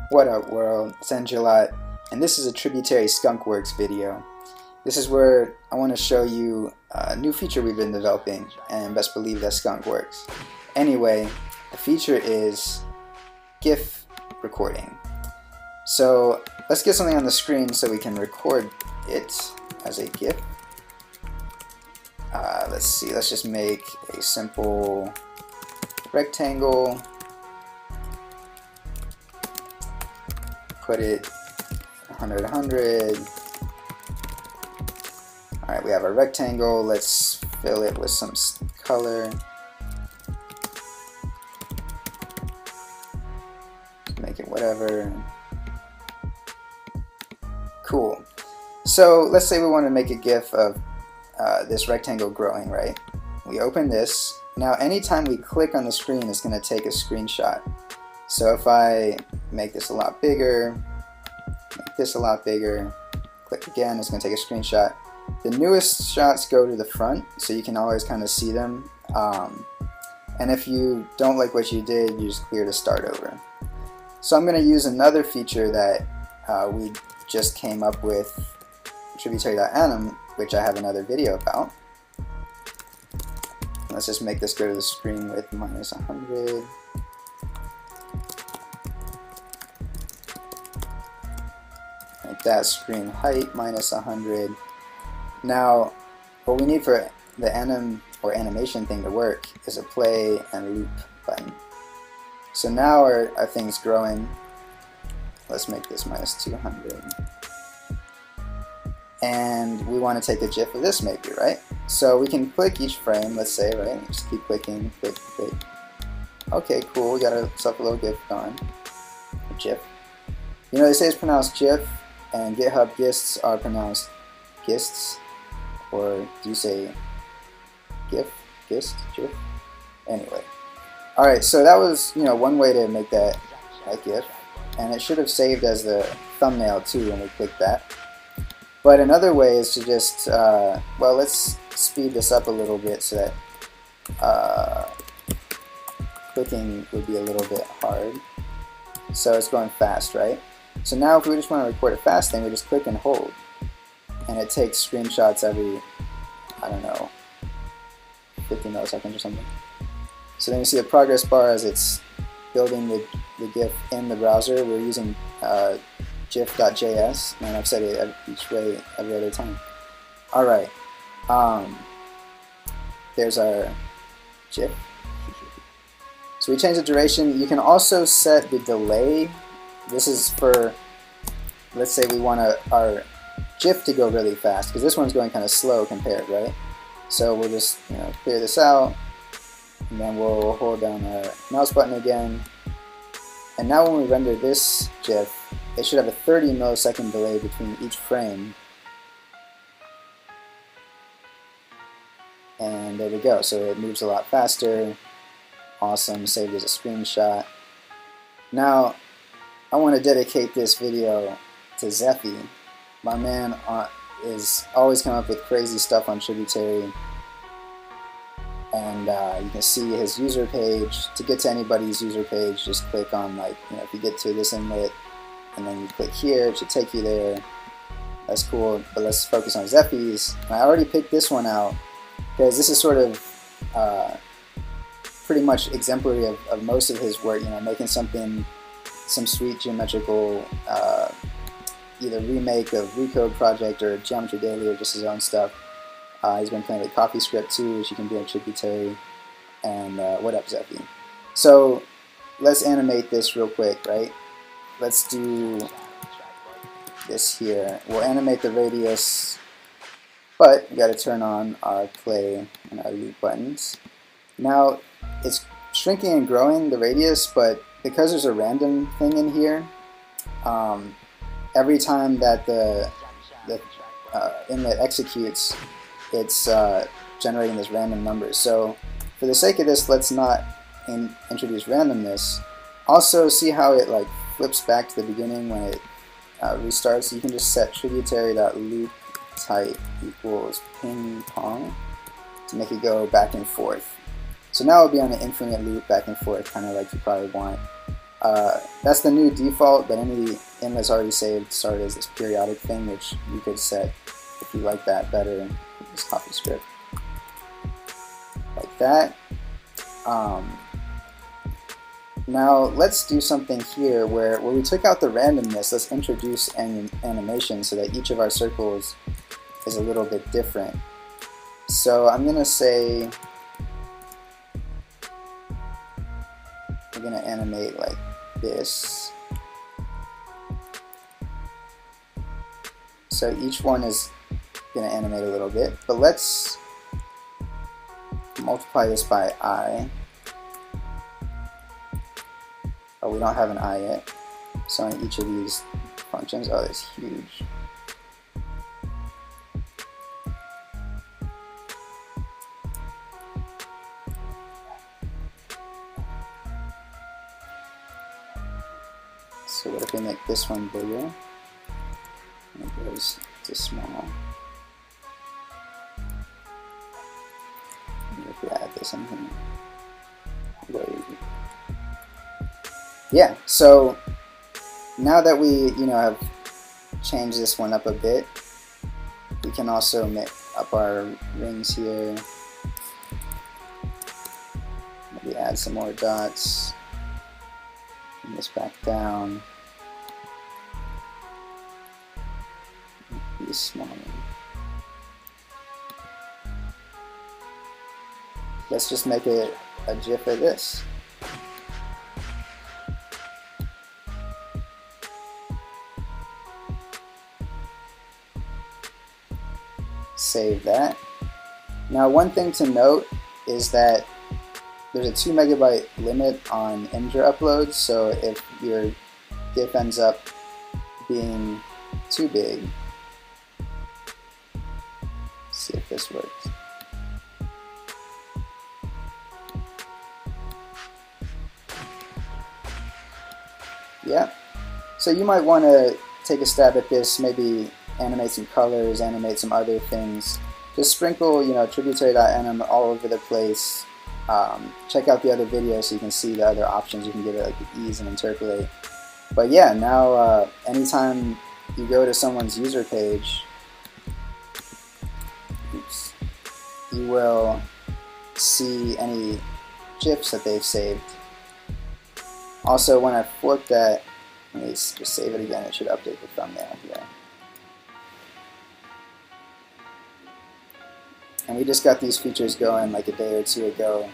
What up world, it's Angelot, and this is a Tributary Skunkworks video. This is where I want to show you a new feature we've been developing, and best believe that skunk works. Anyway, the feature is GIF recording. So let's get something on the screen so we can record it as a GIF. Let's see, let's just make a simple rectangle. Put it 100, 100. Alright, we have our rectangle. Let's fill it with some color. Make it whatever. Cool. So let's say we want to make a GIF of this rectangle growing, right? We open this. Now anytime we click on the screen, it's going to take a screenshot. So if I make this a lot bigger, make this a lot bigger, click again, it's going to take a screenshot. The newest shots go to the front, so you can always kind of see them. And if you don't like what you did, you just clear to start over. So I'm going to use another feature that we just came up with, tributary.anim, which I have another video about. Let's just make this go to the screen with -100. Make that screen height -100. Now, what we need for the anim or animation thing to work is a play and loop button. So now our thing's growing. Let's make this -200. And we want to take a GIF of this maybe, right? So we can click each frame, let's say, right? Just keep clicking, click, click. Okay, cool, we got ourselves a little GIF going. A GIF. You know, they say it's pronounced GIF, and GitHub gifs are pronounced gists, or do you say GIF, gist, GIF? Anyway. Alright, so that was, you know, one way to make that a GIF, and it should have saved as the thumbnail too when we click that. But another way is to just, well, let's speed this up a little bit so that clicking would be a little bit hard. So it's going fast, right? So now if we just want to record a fast thing, we just click and hold. And it takes screenshots every, I don't know, 50 milliseconds or something. So then you see the progress bar as it's building the GIF in the browser. We're using gif.js, and I've said it each way every other time. Alright, there's our GIF. So we change the duration. You can also set the delay. This is for, let's say we want our GIF to go really fast, because this one's going kind of slow compared, right? So we'll just, you know, clear this out, and then we'll hold down our mouse button again. And now when we render this GIF, it should have a 30 millisecond delay between each frame. And there we go. So it moves a lot faster. Awesome. Saved as a screenshot. Now, I want to dedicate this video to Zeffy. My man is always coming up with crazy stuff on Tributary. And you can see his user page. To get to anybody's user page, just click on, like, you know, if you get to this inlet, and then you click here, it should take you there. That's cool, but let's focus on Zeffy's. And I already picked this one out because this is sort of pretty much exemplary of most of his work, you know, making something, some sweet geometrical, either remake of Recode project or Geometry Daily or just his own stuff. He's been playing with CoffeeScript too, which you can do on Tributary. And what up, Zeffy? So let's animate this real quick, right? Let's do this here. We'll animate the radius, but we got to turn on our play and our loop buttons. Now it's shrinking and growing the radius, but because there's a random thing in here, every time that the inlet executes, it's generating this random number. So for the sake of this, let's not introduce randomness. Also, see how it like flips back to the beginning when it restarts. You can just set tributary.loop type equals ping pong to make it go back and forth. So now it'll be on an infinite loop back and forth, kind of like you probably want. That's the new default, but any in that's already saved started as this periodic thing, which you could set if you like that better. Just copy script like that. Now let's do something here where we took out the randomness. Let's introduce an animation so that each of our circles is a little bit different. So I'm gonna say we're gonna animate like this. So each one is gonna animate a little bit, but let's multiply this by I. Oh, we don't have an I yet. So on each of these functions, oh, that's huge. So what if we make this one bigger? And it goes to small. And if we add this in here. Yeah, so now that we have changed this one up a bit, we can also make up our rings here. Maybe add some more dots. Bring this back down. Be smaller. Let's just make it a GIF of this. Save that. Now one thing to note is that there's a 2 megabyte limit on image uploads, so if your GIF ends up being too big, let's see if this works. Yeah, so you might want to take a stab at this, maybe animate some colors, animate some other things. Just sprinkle, tributary.anim all over the place. Check out the other videos so you can see the other options. You can give it like the ease and interpolate. But yeah, now anytime you go to someone's user page, you will see any GIFs that they've saved. Also, when I fork that, let me just save it again. It should update the thumbnail here. And we just got these features going like a day or two ago,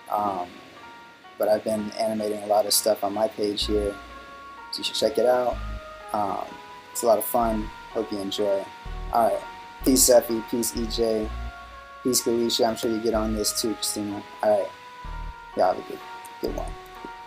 but I've been animating a lot of stuff on my page here, so you should check it out. It's a lot of fun. Hope you enjoy. Alright, peace Effie, peace EJ, peace Galicia. I'm sure you get on this too, Christina. Alright, y'all have a good one.